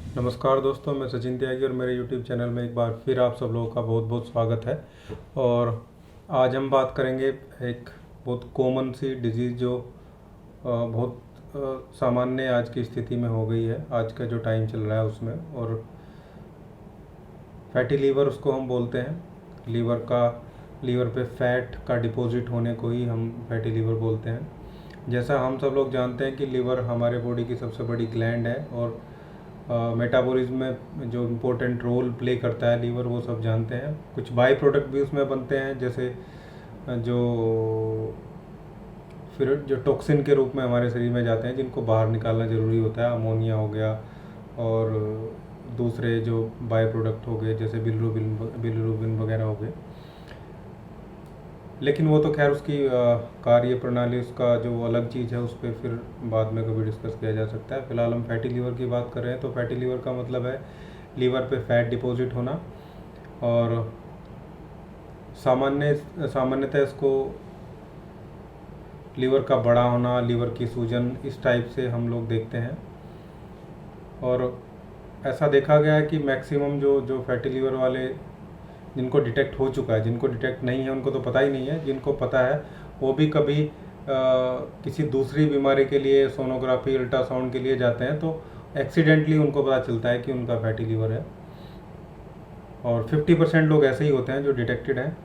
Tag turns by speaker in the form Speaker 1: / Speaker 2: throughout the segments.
Speaker 1: नमस्कार दोस्तों, मैं सचिन त्यागी और मेरे YouTube चैनल में एक बार फिर आप सब लोगों का बहुत बहुत स्वागत है। और आज हम बात करेंगे एक बहुत कॉमन सी डिजीज़ जो बहुत सामान्य आज की स्थिति में हो गई है, आज का जो टाइम चल रहा है उसमें। और फैटी लीवर उसको हम बोलते हैं। लीवर पे फैट का डिपॉजिट होने को ही हम फैटी लीवर बोलते हैं। जैसा हम सब लोग जानते हैं कि लीवर हमारे बॉडी की सबसे बड़ी ग्लैंड है और मेटाबॉलिज्म में जो इम्पोर्टेंट रोल प्ले करता है लीवर, वो सब जानते हैं। कुछ बाई प्रोडक्ट भी उसमें बनते हैं, जैसे जो टॉक्सिन के रूप में हमारे शरीर में जाते हैं, जिनको बाहर निकालना ज़रूरी होता है। अमोनिया हो गया और दूसरे जो बाई प्रोडक्ट हो गए जैसे बिलिरुबिन वगैरह हो गए। लेकिन वो तो खैर उसकी कार्य प्रणाली, उसका जो अलग चीज़ है, उस पर फिर बाद में कभी डिस्कस किया जा सकता है। फिलहाल हम फैटी लीवर की बात कर रहे हैं। तो फैटी लीवर का मतलब है लीवर पे फैट डिपॉजिट होना। और सामान्यतः इसको लीवर का बड़ा होना, लीवर की सूजन, इस टाइप से हम लोग देखते हैं। और ऐसा देखा गया है कि मैक्सिमम जो फैटी लीवर वाले जिनको डिटेक्ट हो चुका है, जिनको डिटेक्ट नहीं है उनको तो पता ही नहीं है, जिनको पता है वो भी कभी किसी दूसरी बीमारी के लिए सोनोग्राफी, अल्ट्रासाउंड के लिए जाते हैं तो एक्सीडेंटली उनको पता चलता है कि उनका फैटी लीवर है। और 50% लोग ऐसे ही होते हैं जो डिटेक्टेड हैं।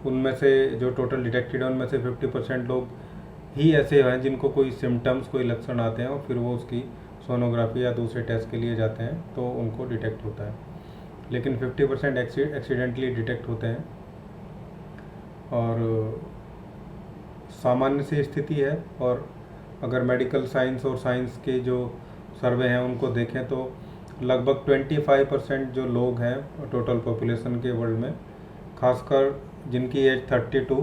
Speaker 1: उनमें से जो टोटल डिटेक्टेड है उनमें से 50% लोग ही ऐसे हैं जिनको कोई सिम्टम्स, कोई लक्षण आते हैं और फिर वो उसकी सोनोग्राफी या दूसरे टेस्ट के लिए जाते हैं तो उनको डिटेक्ट होता है। लेकिन 50% एक्सीडेंटली डिटेक्ट होते हैं। और सामान्य सी स्थिति है। और अगर मेडिकल साइंस और साइंस के जो सर्वे हैं उनको देखें तो लगभग 25% जो लोग हैं टोटल पॉपुलेशन के वर्ल्ड में, खासकर जिनकी एज 30 to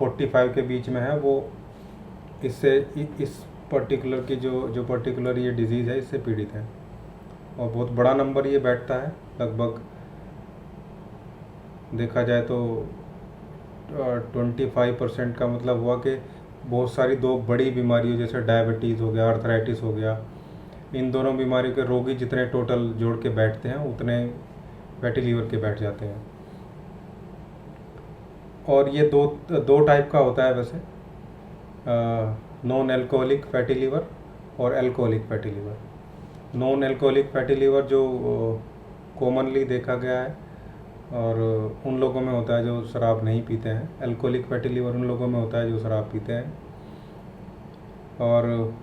Speaker 1: 45 के बीच में है, वो इस पर्टिकुलर की जो पर्टिकुलर ये डिज़ीज़ है इससे पीड़ित हैं। और बहुत बड़ा नंबर ये बैठता है। लगभग देखा जाए तो 25% का मतलब हुआ कि बहुत सारी दो बड़ी बीमारियों जैसे डायबिटीज़ हो गया, आर्थराइटिस हो गया, इन दोनों बीमारियों के रोगी जितने टोटल जोड़ के बैठते हैं उतने फैटी लीवर के बैठ जाते हैं। और ये दो टाइप का होता है वैसे, नॉन एल्कोहलिक फैटी लीवर और alcoholic fatty liver. Non alcoholic fatty liver जो कॉमनली देखा गया है और उन लोगों में होता है जो शराब नहीं पीते हैं। एल्कोहलिक फैटी लीवर उन लोगों में होता है जो शराब पीते हैं। और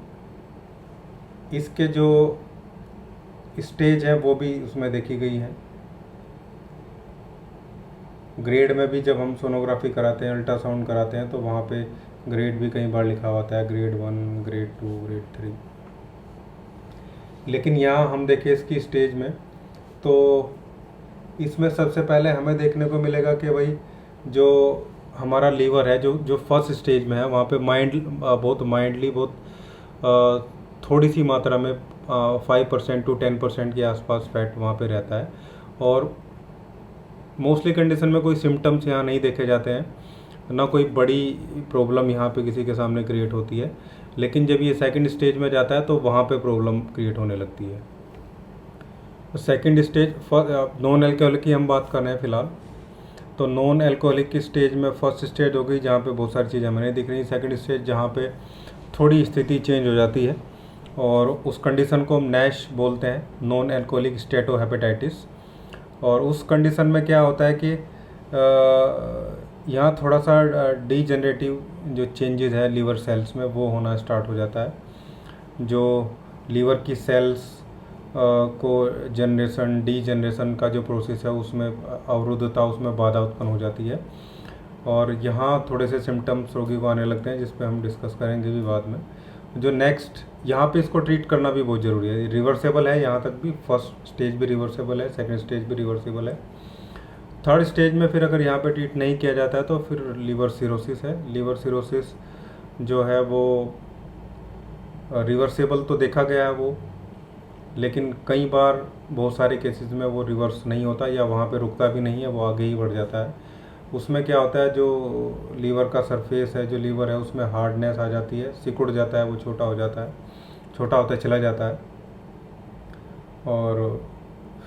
Speaker 1: इसके जो स्टेज हैं वो भी उसमें देखी गई हैं। ग्रेड में भी जब हम सोनोग्राफी कराते हैं, अल्ट्रासाउंड कराते हैं, तो वहाँ पे ग्रेड भी कई बार लिखा होता है, ग्रेड 1, ग्रेड 2, ग्रेड 3। लेकिन यहाँ हम देखें इसकी स्टेज में तो इसमें सबसे पहले हमें देखने को मिलेगा कि भाई जो हमारा लीवर है जो फर्स्ट स्टेज में है, वहाँ पे बहुत माइंडली, बहुत थोड़ी सी मात्रा में 5% to 10% के आसपास फैट वहाँ पे रहता है। और मोस्टली कंडीशन में कोई सिम्टम्स यहाँ नहीं देखे जाते हैं, ना कोई बड़ी प्रॉब्लम यहाँ पे किसी के सामने क्रिएट होती है। लेकिन जब ये सेकंड स्टेज में जाता है तो वहाँ पे प्रॉब्लम क्रिएट होने लगती है। सेकंड स्टेज नॉन एल्कोहलिक की हम बात कर रहे हैं फिलहाल। तो नॉन एल्कोहलिक की स्टेज में फर्स्ट स्टेज हो गई जहाँ पे बहुत सारी चीज़ें हमें नहीं दिख रही। सेकंड स्टेज जहाँ पे थोड़ी स्थिति चेंज हो जाती है और उस कंडीशन को हम नैश बोलते हैं, नॉन एल्कोहलिक स्टेटोहेपेटाइटिस। और उस कंडीशन में क्या होता है कि यहाँ थोड़ा सा डीजनरेटिव जो चेंजेस है लीवर सेल्स में वो होना स्टार्ट हो जाता है। जो लीवर की सेल्स को जनरेशन, डीजनरेशन का जो प्रोसेस है उसमें अवरुद्धता, उसमें बाधा उत्पन्न हो जाती है। और यहाँ थोड़े से सिम्टम्स रोगी को आने लगते हैं, जिस पे हम डिस्कस करेंगे भी बाद में। जो नेक्स्ट यहाँ पे इसको ट्रीट करना भी बहुत ज़रूरी है। रिवर्सेबल है, यहाँ तक भी फर्स्ट स्टेज भी रिवर्सेबल है, सेकंड स्टेज भी रिवर्सेबल है। थर्ड स्टेज में फिर अगर यहाँ पे ट्रीट नहीं किया जाता है तो फिर लीवर सिरोसिस है। लीवर सिरोसिस जो है वो रिवर्सेबल तो देखा गया है वो, लेकिन कई बार बहुत सारे केसेस में वो रिवर्स नहीं होता या वहाँ पे रुकता भी नहीं है, वो आगे ही बढ़ जाता है। उसमें क्या होता है, जो लीवर का सरफेस है, जो लीवर है, उसमें हार्डनेस आ जाती है, सिकुड़ जाता है, वो छोटा हो जाता है, छोटा होता चला जाता है। और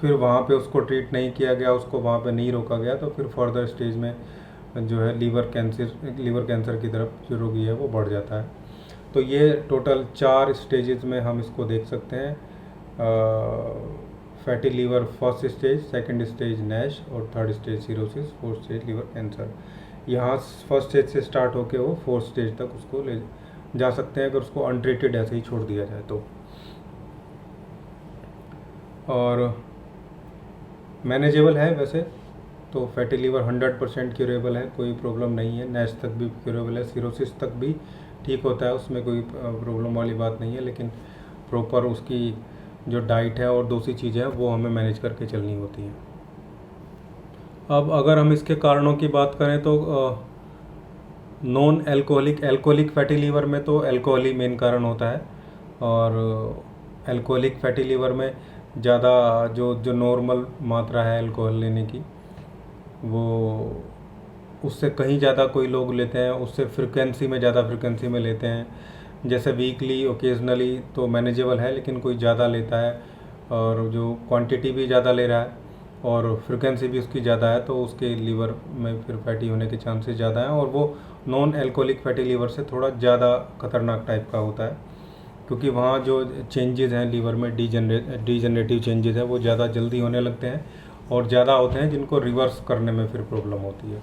Speaker 1: फिर वहाँ पे उसको ट्रीट नहीं किया गया, उसको वहाँ पे नहीं रोका गया, तो फिर फर्दर स्टेज में जो है लीवर कैंसर की तरफ जो रोगी है वो बढ़ जाता है। तो ये टोटल 4 स्टेजेस में हम इसको देख सकते हैं। Fatty liver first stage, second stage NASH, और third stage cirrhosis, fourth stage liver cancer. यहाँ फर्स्ट स्टेज से स्टार्ट होकर वो फोर्थ स्टेज तक उसको ले जा सकते हैं अगर उसको अनट्रीटेड ऐसे ही छोड़ दिया जाए तो। और मैनेजेबल है वैसे तो। फैटी लीवर 100% क्यूरेबल है, कोई प्रॉब्लम नहीं है। नैश तक भी क्यूरेबल है, सिरोसिस तक भी ठीक होता है, उसमें कोई प्रॉब्लम वाली बात नहीं है। लेकिन प्रॉपर उसकी जो डाइट है और दूसरी चीज़ें हैं वो हमें मैनेज करके चलनी होती हैं। अब अगर हम इसके कारणों की बात करें तो नॉन एल्कोहलिक फैटी लीवर में तो अल्कोहल ही मेन कारण होता है। और एल्कोहलिक फैटी लीवर में ज़्यादा जो नॉर्मल मात्रा है अल्कोहल लेने की, वो उससे कहीं ज़्यादा कोई लोग लेते हैं, उससे ज़्यादा फ्रिक्वेंसी में लेते हैं। जैसे वीकली ओकेजनली तो मैनेजेबल है, लेकिन कोई ज़्यादा लेता है और जो क्वांटिटी भी ज़्यादा ले रहा है और फ्रिक्वेंसी भी उसकी ज़्यादा है, तो उसके लीवर में फिर फैटी होने के चांसेस ज़्यादा हैं। और वो नॉन एल्कोहलिक फैटी लीवर से थोड़ा ज़्यादा खतरनाक टाइप का होता है, क्योंकि वहाँ जो चेंजेस हैं लीवर में, डीजनरेटिव चेंजेस हैं, वो ज़्यादा जल्दी होने लगते हैं और ज़्यादा होते हैं, जिनको रिवर्स करने में फिर प्रॉब्लम होती है।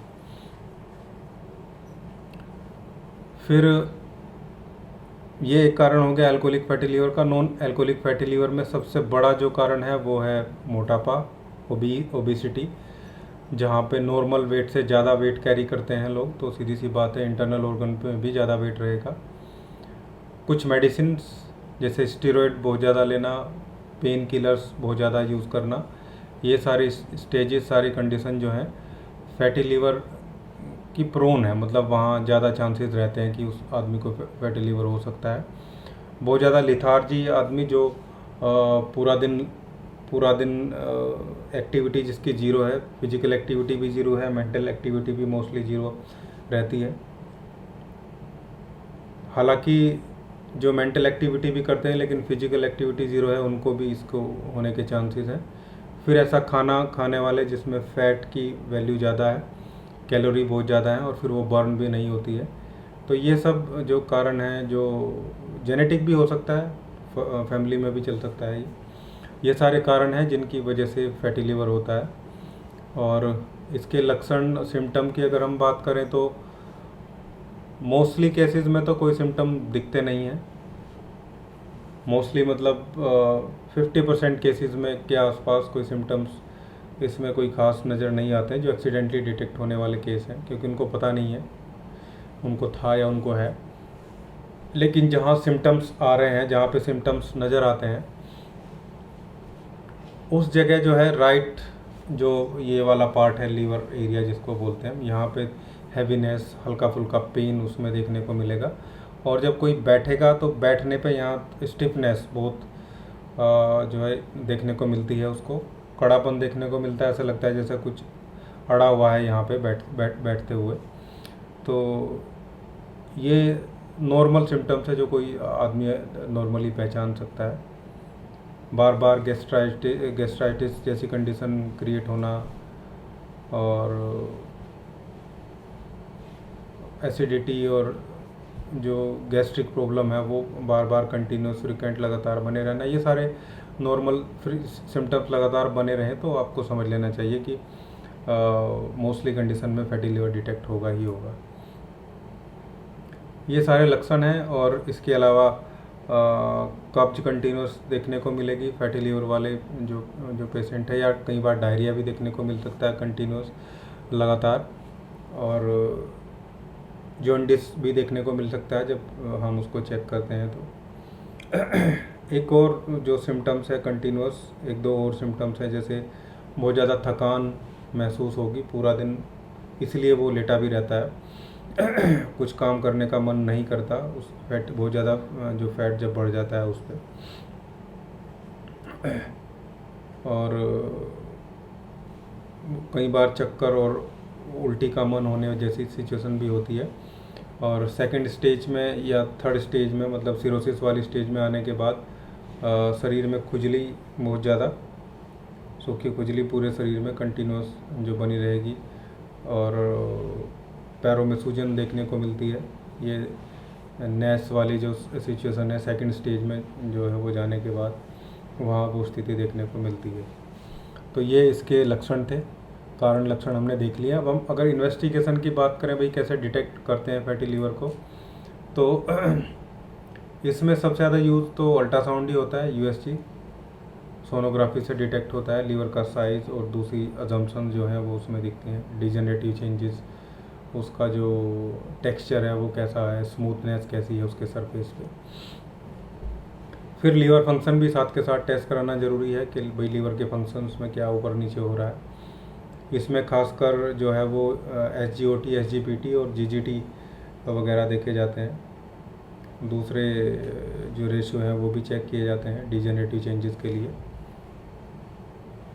Speaker 1: फिर ये एक कारण हो गया अल्कोहलिक फैटी लीवर का। नॉन एल्कोहलिक फैटी लीवर में सबसे बड़ा जो कारण है वो है मोटापा, ओबेसिटी। जहाँ पे नॉर्मल वेट से ज़्यादा वेट कैरी करते हैं लोग, तो सीधी सी बात है इंटरनल ऑर्गन पे भी ज़्यादा वेट रहेगा। कुछ मेडिसिन जैसे स्टेरॉयड बहुत ज़्यादा लेना, पेन किलर्स बहुत ज़्यादा यूज़ करना, ये सारी स्टेजेस, सारी कंडीशन जो हैं फैटी लीवर की प्रोन है, मतलब वहाँ ज़्यादा चांसेस रहते हैं कि उस आदमी को फैटी लीवर हो सकता है। बहुत ज़्यादा लिथार्जी आदमी जो पूरा दिन एक्टिविटी जिसकी ज़ीरो है, फिजिकल एक्टिविटी भी ज़ीरो है, मेंटल एक्टिविटी भी मोस्टली ज़ीरो रहती है। हालांकि जो मेंटल एक्टिविटी भी करते हैं लेकिन फिजिकल एक्टिविटी ज़ीरो है, उनको भी इसको होने के चांसेस हैं। फिर ऐसा खाना खाने वाले जिसमें फ़ैट की वैल्यू ज़्यादा है, कैलोरी बहुत ज़्यादा है और फिर वो बर्न भी नहीं होती है। तो ये सब जो कारण हैं, जो जेनेटिक भी हो सकता है, फैमिली में भी चल सकता है, ये सारे कारण हैं जिनकी वजह से फैटी लीवर होता है। और इसके लक्षण सिम्टम की अगर हम बात करें तो मोस्टली केसेस में तो कोई सिम्टम दिखते नहीं हैं। मोस्टली मतलब 50% केसेस में के आसपास कोई सिम्टम्स इसमें कोई ख़ास नज़र नहीं आते हैं, जो एक्सीडेंटली डिटेक्ट होने वाले केस हैं, क्योंकि उनको पता नहीं है उनको था या उनको है। लेकिन जहाँ सिम्टम्स आ रहे हैं, जहाँ पे सिम्टम्स नज़र आते हैं, उस जगह जो है राइट जो ये वाला पार्ट है लीवर एरिया जिसको बोलते हैं, यहाँ पे हैवीनेस, हल्का फुल्का पेन उसमें देखने को मिलेगा। और जब कोई बैठेगा तो बैठने पे यहाँ स्टिफनेस बहुत जो है देखने को मिलती है, उसको कड़ापन देखने को मिलता है, ऐसा लगता है जैसे कुछ अड़ा हुआ है यहाँ पे बैठते हुए। तो ये नॉर्मल सिम्टम्स है जो कोई आदमी नॉर्मली पहचान सकता है। बार बार गैस्ट्राइटिस जैसी कंडीशन क्रिएट होना और एसिडिटी और जो गैस्ट्रिक प्रॉब्लम है वो बार बार कंटिन्यूस फ्रिक्वेंट लगातार बने रहना, ये सारे नॉर्मल सिम्टम्स लगातार बने रहें तो आपको समझ लेना चाहिए कि मोस्टली कंडीशन में फैटी लीवर डिटेक्ट होगा ही होगा। ये सारे लक्षण हैं। और इसके अलावा कब्ज कंटिन्यूस देखने को मिलेगी फैटी लीवर वाले जो पेशेंट है, या कई बार डायरिया भी देखने को मिल सकता है कंटिन्यूस लगातार। और जॉन्डिस भी देखने को मिल सकता है जब हम उसको चेक करते हैं तो। एक और जो सिम्टम्स है कंटिन्यूस, एक दो और सिम्टम्स हैं, जैसे बहुत ज़्यादा थकान महसूस होगी पूरा दिन, इसलिए वो लेटा भी रहता है। कुछ काम करने का मन नहीं करता, उस फैट बहुत ज़्यादा जो फैट जब बढ़ जाता है उस पर। और कई बार चक्कर और उल्टी का मन होने जैसी सिचुएशन भी होती है। और सेकंड स्टेज में या थर्ड स्टेज में, मतलब सिरोसिस वाली स्टेज में आने के बाद शरीर में खुजली बहुत ज़्यादा, सूखी खुजली पूरे शरीर में कंटिन्यूस जो बनी रहेगी, और पैरों में सूजन देखने को मिलती है। ये नैस वाली जो सिचुएशन है सेकंड स्टेज में जो है वो जाने के बाद वहाँ वो स्थिति देखने को मिलती है। तो ये इसके लक्षण थे, कारण लक्षण हमने देख लिया। अब हम अगर इन्वेस्टिगेशन की बात करें भाई कैसे डिटेक्ट करते हैं फैटी लीवर को, तो इसमें सबसे ज़्यादा यूज़ तो अल्ट्रासाउंड ही होता है, यूएसजी सोनोग्राफी से डिटेक्ट होता है लीवर का साइज़, और दूसरी अजम्पशन जो है वो उसमें दिखती हैं, डिजेनरेटिव चेंजेस, उसका जो टेक्सचर है वो कैसा है, स्मूथनेस कैसी है उसके सरफेस पे। फिर लीवर फंक्शन भी साथ के साथ टेस्ट कराना ज़रूरी है कि भाई लीवर के फंक्शन में क्या ऊपर नीचे हो रहा है। इसमें खासकर जो है वो SGOT, SGPT और GGT वगैरह देखे जाते हैं। दूसरे जो रेशियो हैं वो भी चेक किए जाते हैं डिजेनरेटिव चेंजेस के लिए,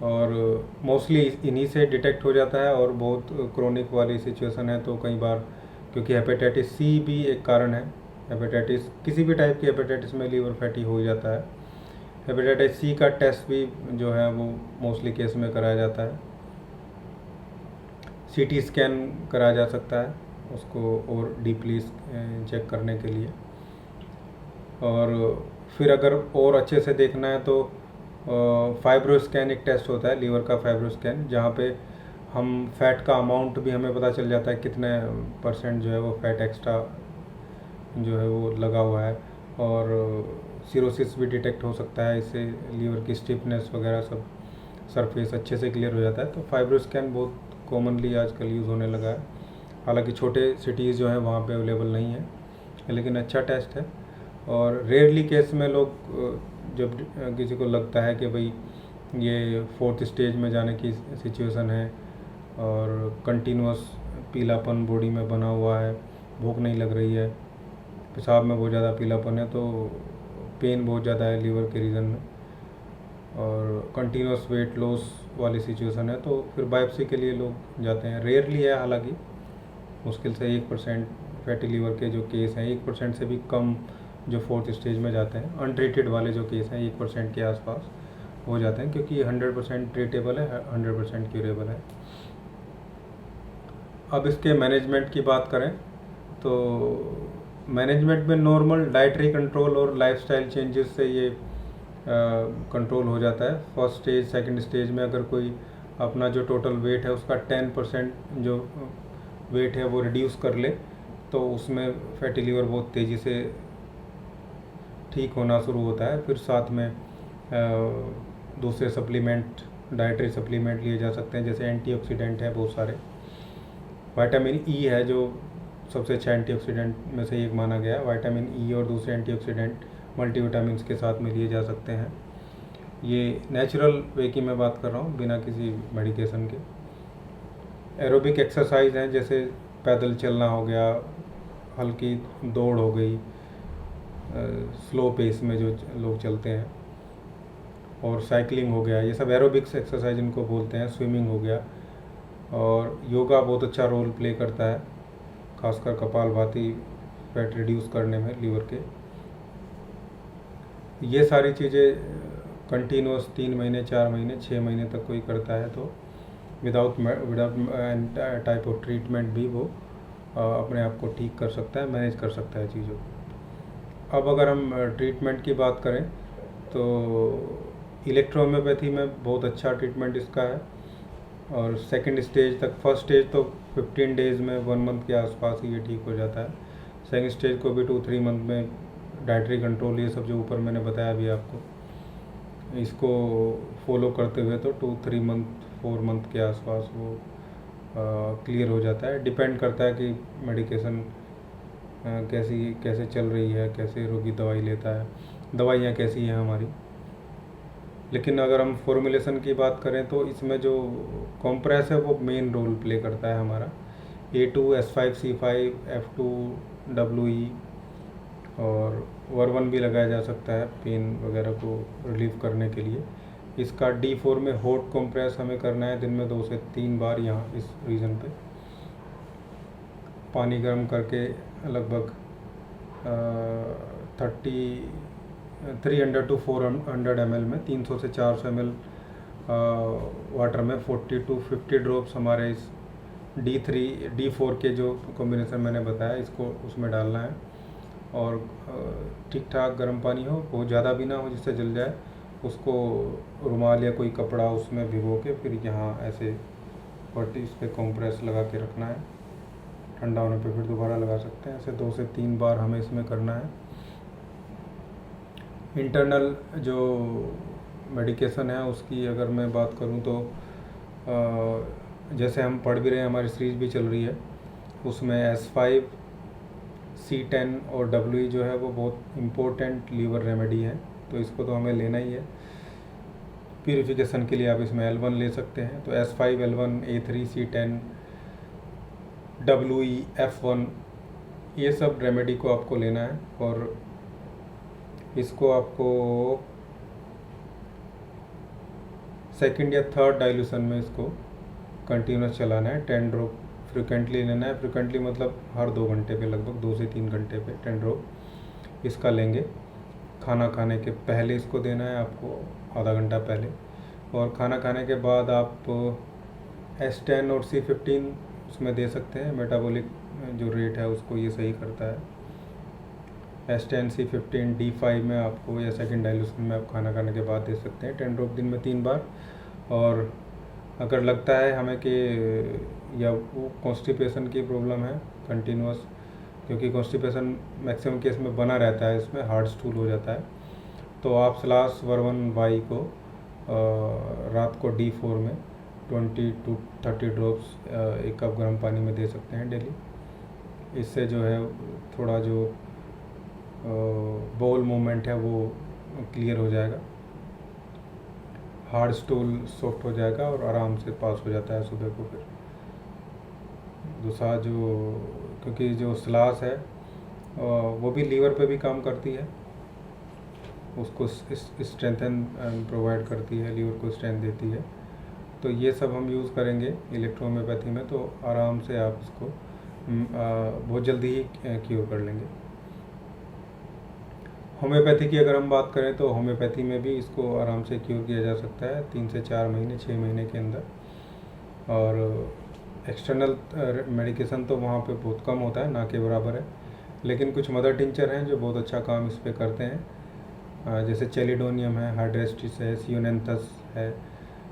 Speaker 1: और मोस्टली इन्हीं से डिटेक्ट हो जाता है। और बहुत क्रोनिक वाली सिचुएशन है तो कई बार, क्योंकि हेपेटाइटिस सी भी एक कारण है, हेपेटाइटिस किसी भी टाइप की हेपेटाइटिस में लीवर फैटी हो जाता है। हेपेटाइटिस सी का टेस्ट भी जो है वो मोस्टली केस में कराया जाता है। CT स्कैन कराया जा सकता है उसको और डीपली चेक करने के लिए। और फिर अगर और अच्छे से देखना है तो फाइब्रो स्कैन एक टेस्ट होता है, लीवर का फाइब्रो स्कैन, जहाँ पे हम फैट का अमाउंट भी हमें पता चल जाता है कितने % जो है वो फैट एक्स्ट्रा जो है वो लगा हुआ है, और सिरोसिस भी डिटेक्ट हो सकता है। इससे लीवर की स्टिफनेस वगैरह सब सरफेस अच्छे से क्लियर हो जाता है। तो फाइब्रो स्कैन बहुत कॉमनली आजकल यूज़ होने लगा है, हालांकि छोटे सिटीज़ जो हैं वहाँ पे अवेलेबल नहीं है, लेकिन अच्छा टेस्ट है। और रेयरली केस में लोग जब किसी को लगता है कि भाई ये 4th स्टेज में जाने की सिचुएशन है और कंटिन्यूस पीलापन बॉडी में बना हुआ है, भूख नहीं लग रही है, पेशाब में बहुत ज़्यादा पीलापन है, तो पेन बहुत ज़्यादा है लीवर के रीजन में, और कंटिन्यूस वेट लॉस वाली सिचुएशन है, तो फिर बायोप्सी के लिए लोग जाते हैं। रेयरली है, हालांकि मुश्किल से 1% फैटी लीवर के जो केस हैं, 1% से भी कम जो 4th स्टेज में जाते हैं। अनट्रीटेड वाले जो केस हैं 1% के आसपास हो जाते हैं, क्योंकि ये 100% ट्रीटेबल है, 100% क्यूरेबल है। अब इसके मैनेजमेंट की बात करें तो मैनेजमेंट में नॉर्मल डाइटरी कंट्रोल और लाइफस्टाइल चेंजेस से ये कंट्रोल हो जाता है। फर्स्ट स्टेज सेकंड स्टेज में अगर कोई अपना जो टोटल वेट है उसका 10% जो वेट है वो रिड्यूस कर ले, तो उसमें फैटी लीवर बहुत तेज़ी से ठीक होना शुरू होता है। फिर साथ में दूसरे सप्लीमेंट, डाइटरी सप्लीमेंट लिए जा सकते हैं, जैसे एंटीऑक्सीडेंट है बहुत सारे। विटामिन ई है जो सबसे अच्छा एंटीऑक्सीडेंट में से एक माना गया है। विटामिन ई और दूसरे एंटीऑक्सीडेंट मल्टीविटामिन्स के साथ में लिए जा सकते हैं। ये नेचुरल वे की मैं बात कर रहा हूँ, बिना किसी मेडिकेशन के। एरोबिक एक्सरसाइज हैं, जैसे पैदल चलना हो गया, हल्की दौड़ हो गई, स्लो पेस में जो लोग चलते हैं, और साइकिलिंग हो गया, ये सब एरोबिक्स एक्सरसाइज इनको बोलते हैं। स्विमिंग हो गया, और योगा बहुत अच्छा रोल प्ले करता है, खासकर कपालभाति फैट रिड्यूस करने में लीवर के। ये सारी चीज़ें कंटिन्यूस 3 महीने 4 महीने 6 महीने तक कोई करता है तो विदाउट टाइप ऑफ ट्रीटमेंट भी वो अपने आप को ठीक कर सकता है, मैनेज कर सकता है चीज़ों को। अब अगर हम ट्रीटमेंट की बात करें तो इलेक्ट्रोहोम्योपैथी में बहुत अच्छा ट्रीटमेंट इसका है, और सेकंड स्टेज तक, फर्स्ट स्टेज तो 15 डेज़ में 1 मंथ के आसपास ही ये ठीक हो जाता है। सेकंड स्टेज को भी 2-3 मंथ में डाइटरी कंट्रोल, ये सब जो ऊपर मैंने बताया अभी आपको, इसको फॉलो करते हुए तो 2-3 मंथ 4 मंथ के आसपास वो क्लियर हो जाता है। डिपेंड करता है कि मेडिकेशन कैसे चल रही है, कैसे रोगी दवाई लेता है, दवाइयाँ कैसी हैं हमारी। लेकिन अगर हम फॉर्मुलेशन की बात करें तो इसमें जो कॉम्प्रेस है वो मेन रोल प्ले करता है हमारा। A2, S5, C5, F2, WE और वर्वन भी लगाया जा सकता है पेन वगैरह को रिलीव करने के लिए। इसका D4 में हॉट कॉम्प्रेस हमें करना है दिन में 2 से 3 बार, यहाँ इस रीजन पे पानी गर्म करके लगभग 30 300 to 400 ml में 300 से 400 ml वाटर में 40 to 50 ड्रॉप्स हमारे इस D4 के जो कॉम्बिनेशन मैंने बताया इसको उसमें डालना है। और ठीक ठाक गर्म पानी हो, बहुत ज़्यादा भी ना हो जिससे जल जाए। उसको रुमाल या कोई कपड़ा उसमें भिगो के फिर यहाँ ऐसे पट्टी इस पर कॉम्प्रेस लगा के रखना है। ठंडा होने पे फिर दोबारा लगा सकते हैं। ऐसे 2 से 3 बार हमें इसमें करना है। इंटरनल जो मेडिकेशन है उसकी अगर मैं बात करूं तो जैसे हम पढ़ भी रहे हैं, हमारी सीरीज भी चल रही है, उसमें S5, C10 और WE जो है वो बहुत इम्पोर्टेंट लीवर रेमेडी है, तो इसको तो हमें लेना ही है। प्यूरिफिकेशन के लिए आप इसमें L1 ले सकते हैं। तो S5, L1, A3, C10, WE, F1 ये सब रेमेडी को आपको लेना है। और इसको आपको सेकंड या थर्ड डाइल्यूशन में इसको कंटिन्यूस चलाना है। 10 ड्रॉप फ्रिक्वेंटली लेना है। फ्रिक्वेंटली मतलब हर 2 घंटे पे, लगभग 2 से 3 घंटे पे 10 ड्रॉप इसका लेंगे। खाना खाने के पहले इसको देना है आपको, आधा घंटा पहले। और खाना खाने के बाद आप S10 और C15 उसमें दे सकते हैं। मेटाबॉलिक जो रेट है उसको ये सही करता है। S10, C15, D5 में आपको या सेकंड डाइल्यूशन में आप खाना खाने के बाद दे सकते हैं 10 ड्रॉप दिन में 3 बार। और अगर लगता है हमें कि या वो कॉन्स्टिपेशन की प्रॉब्लम है कंटिन्यूस, क्योंकि कॉन्स्टिपेशन मैक्सिमम केस में बना रहता है, इसमें हार्ड स्टूल हो जाता है, तो आप स्लास वर्वन वाई को रात को D4 में 20 to 30 ड्रॉप्स 1 कप गर्म पानी में दे सकते हैं डेली। इससे जो है थोड़ा जो बॉल मूवमेंट है वो क्लियर हो जाएगा, हार्ड स्टूल सॉफ्ट हो जाएगा और आराम से पास हो जाता है सुबह को। फिर दूसरा जो, क्योंकि जो स्लास है वो भी लीवर पे भी काम करती है, उसको स्ट्रेंथन प्रोवाइड करती है, लीवर को स्ट्रेंथ देती है। तो ये सब हम यूज़ करेंगे इलेक्ट्रोहोम्योपैथी में, तो आराम से आप इसको बहुत जल्दी ही क्योर कर लेंगे। होम्योपैथी की अगर हम बात करें तो होम्योपैथी में भी इसको आराम से क्योर किया जा सकता है 3 से 4 महीने, 6 महीने के अंदर। और एक्सटर्नल मेडिकेशन तो वहाँ पे बहुत कम होता है, ना के बराबर है। लेकिन कुछ मदर टिंचर हैं जो बहुत अच्छा काम इस पे करते हैं, जैसे चेलिडोनियम है, हाइड्रेस्टिस है, सियोनेंथस है,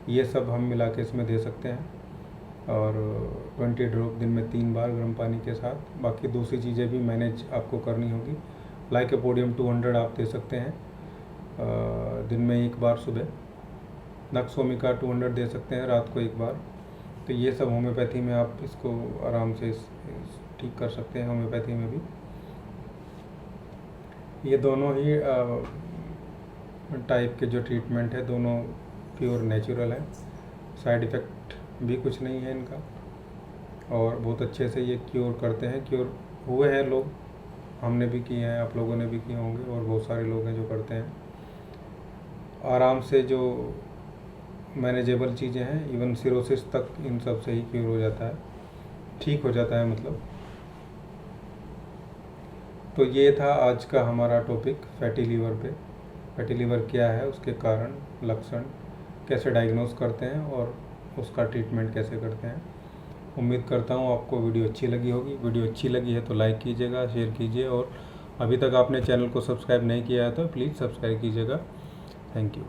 Speaker 1: ये सब हम मिला के इसमें दे सकते हैं। और 20 ड्रॉप दिन में 3 बार गर्म पानी के साथ। बाकी दूसरी चीज़ें भी मैनेज आपको करनी होगी। लाइकोपोडियम 200 आप दे सकते हैं दिन में 1 बार सुबह। नक्सोमिका 200 दे सकते हैं रात को 1 बार। तो ये सब होम्योपैथी में आप इसको आराम से ठीक कर सकते हैं। होम्योपैथी में भी ये दोनों ही टाइप के जो ट्रीटमेंट है दोनों प्योर नेचुरल है, साइड इफ़ेक्ट भी कुछ नहीं है इनका, और बहुत अच्छे से ये क्योर करते हैं। क्योर हुए हैं लोग, हमने भी किए हैं, आप लोगों ने भी किए होंगे, और बहुत सारे लोग हैं जो करते हैं आराम से। जो मैनेजेबल चीज़ें हैं, इवन सिरोसिस तक इन सब से ही क्योर हो जाता है, ठीक हो जाता है मतलब। तो ये था आज का हमारा टॉपिक फैटी लीवर पे। फैटी लीवर क्या है, उसके कारण, लक्षण, कैसे डायग्नोस करते हैं और उसका ट्रीटमेंट कैसे करते हैं। उम्मीद करता हूँ आपको वीडियो अच्छी लगी होगी। वीडियो अच्छी लगी है तो लाइक कीजिएगा, शेयर कीजिए, और अभी तक आपने चैनल को सब्सक्राइब नहीं किया है तो प्लीज़ सब्सक्राइब कीजिएगा। Thank you.